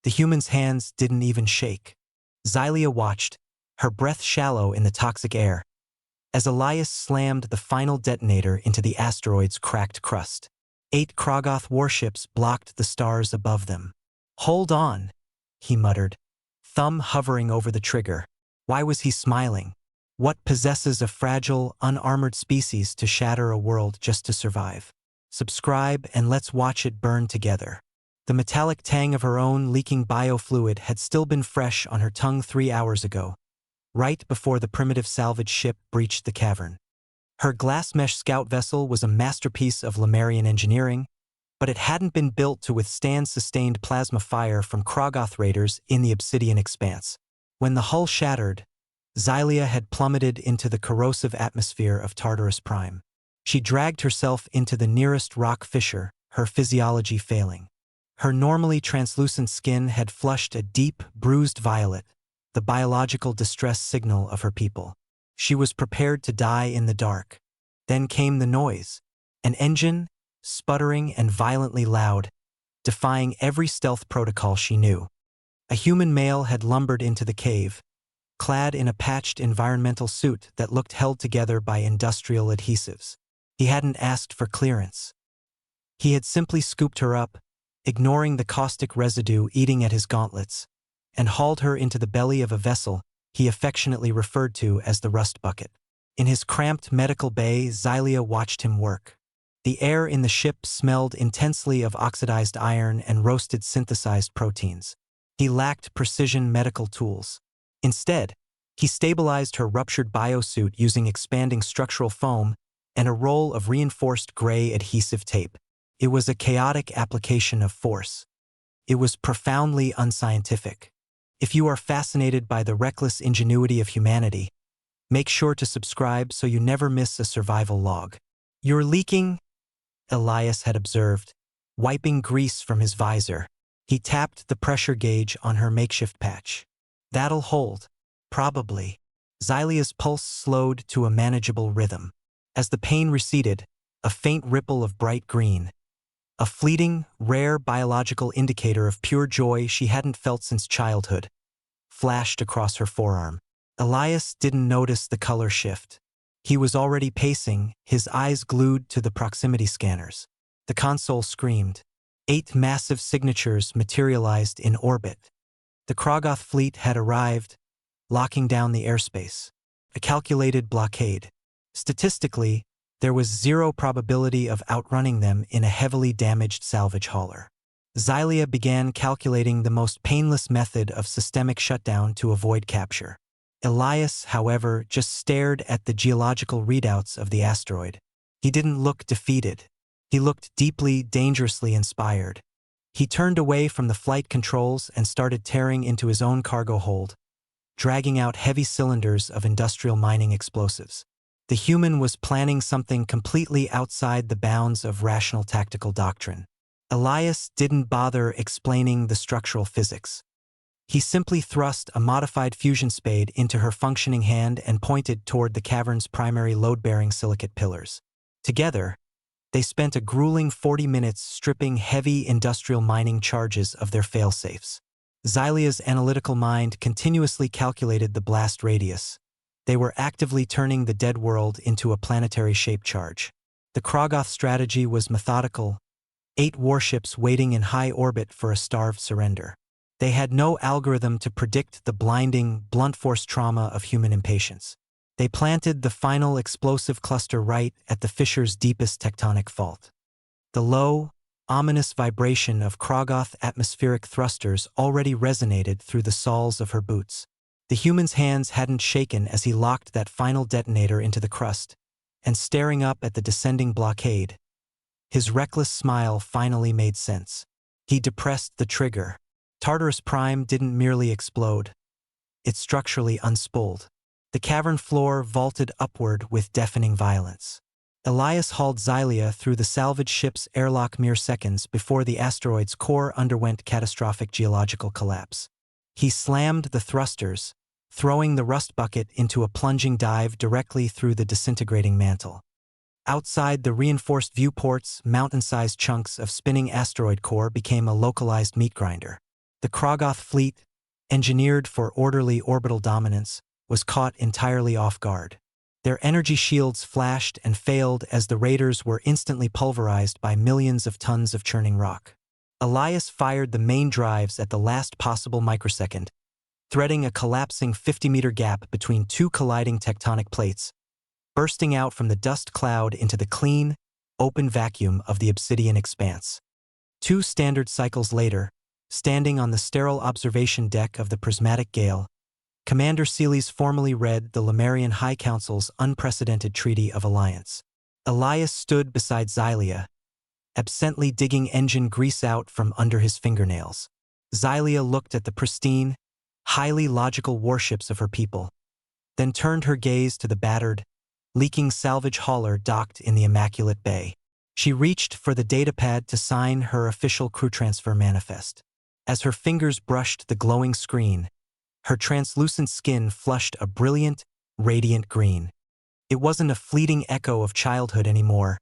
The human's hands didn't even shake. Xylia watched, her breath shallow in the toxic air, as Elias slammed the final detonator into the asteroid's cracked crust. 8 Krogoth warships blocked the stars above them. "Hold on," he muttered, thumb hovering over the trigger. Why was he smiling? What possesses a fragile, unarmored species to shatter a world just to survive? Subscribe and let's watch it burn together. The metallic tang of her own leaking biofluid had still been fresh on her tongue 3 hours ago, right before the primitive salvage ship breached the cavern. Her glass mesh scout vessel was a masterpiece of Lemurian engineering, but it hadn't been built to withstand sustained plasma fire from Krogoth raiders in the obsidian expanse. When the hull shattered, Xylia had plummeted into the corrosive atmosphere of TardeRus Prime. She dragged herself into the nearest rock fissure, her physiology failing. Her normally translucent skin had flushed a deep, bruised violet, the biological distress signal of her people. She was prepared to die in the dark. Then came the noise, an engine, sputtering and violently loud, defying every stealth protocol she knew. A human male had lumbered into the cave, clad in a patched environmental suit that looked held together by industrial adhesives. He hadn't asked for clearance. He had simply scooped her up, ignoring the caustic residue eating at his gauntlets, and hauled her into the belly of a vessel he affectionately referred to as the rust bucket. In his cramped medical bay, Xylia watched him work. The air in the ship smelled intensely of oxidized iron and roasted synthesized proteins. He lacked precision medical tools. Instead, he stabilized her ruptured biosuit using expanding structural foam and a roll of reinforced gray adhesive tape. It was a chaotic application of force. It was profoundly unscientific. If you are fascinated by the reckless ingenuity of humanity, make sure to subscribe so you never miss a survival log. "You're leaking," Elias had observed, wiping grease from his visor. He tapped the pressure gauge on her makeshift patch. "That'll hold. Probably." Xylia's pulse slowed to a manageable rhythm. As the pain receded, a faint ripple of bright green, a fleeting, rare biological indicator of pure joy she hadn't felt since childhood, flashed across her forearm. Elias didn't notice the color shift. He was already pacing, his eyes glued to the proximity scanners. The console screamed. 8 massive signatures materialized in orbit. The Krogoth fleet had arrived, locking down the airspace. A calculated blockade. Statistically, there was 0 probability of outrunning them in a heavily damaged salvage hauler. Xylia began calculating the most painless method of systemic shutdown to avoid capture. Elias, however, just stared at the geological readouts of the asteroid. He didn't look defeated. He looked deeply, dangerously inspired. He turned away from the flight controls and started tearing into his own cargo hold, dragging out heavy cylinders of industrial mining explosives. The human was planning something completely outside the bounds of rational tactical doctrine. Elias didn't bother explaining the structural physics. He simply thrust a modified fusion spade into her functioning hand and pointed toward the cavern's primary load-bearing silicate pillars. Together, they spent a grueling 40 minutes stripping heavy industrial mining charges of their failsafes. Xylia's analytical mind continuously calculated the blast radius. They were actively turning the dead world into a planetary shape charge. The Krogoth strategy was methodical, 8 warships waiting in high orbit for a starved surrender. They had no algorithm to predict the blinding, blunt force trauma of human impatience. They planted the final explosive cluster right at the fissure's deepest tectonic fault. The low, ominous vibration of Krogoth atmospheric thrusters already resonated through the soles of her boots. The human's hands hadn't shaken as he locked that final detonator into the crust, and staring up at the descending blockade, his reckless smile finally made sense. He depressed the trigger. TardeRus Prime didn't merely explode. It structurally unspooled. The cavern floor vaulted upward with deafening violence. Elias hauled Xylia through the salvage ship's airlock mere seconds before the asteroid's core underwent catastrophic geological collapse. He slammed the thrusters, throwing the rust bucket into a plunging dive directly through the disintegrating mantle. Outside the reinforced viewports, mountain-sized chunks of spinning asteroid core became a localized meat grinder. The Krogoth fleet, engineered for orderly orbital dominance, was caught entirely off guard. Their energy shields flashed and failed as the raiders were instantly pulverized by millions of tons of churning rock. Elias fired the main drives at the last possible microsecond, threading a collapsing 50-meter gap between two colliding tectonic plates, bursting out from the dust cloud into the clean, open vacuum of the obsidian expanse. 2 standard cycles later, standing on the sterile observation deck of the prismatic gale, Commander Sealy's formally read the Lemurian High Council's unprecedented Treaty of Alliance. Elias stood beside Xylia, absently digging engine grease out from under his fingernails. Xylia looked at the pristine, highly logical warships of her people, then turned her gaze to the battered, leaking salvage hauler docked in the immaculate bay. She reached for the datapad to sign her official crew transfer manifest. As her fingers brushed the glowing screen, her translucent skin flushed a brilliant, radiant green. It wasn't a fleeting echo of childhood anymore,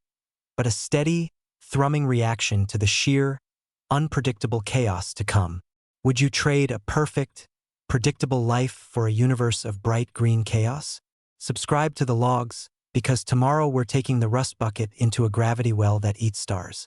but a steady, thrumming reaction to the sheer, unpredictable chaos to come. Would you trade a perfect, predictable life for a universe of bright green chaos? Subscribe to the logs, because tomorrow we're taking the rust bucket into a gravity well that eats stars.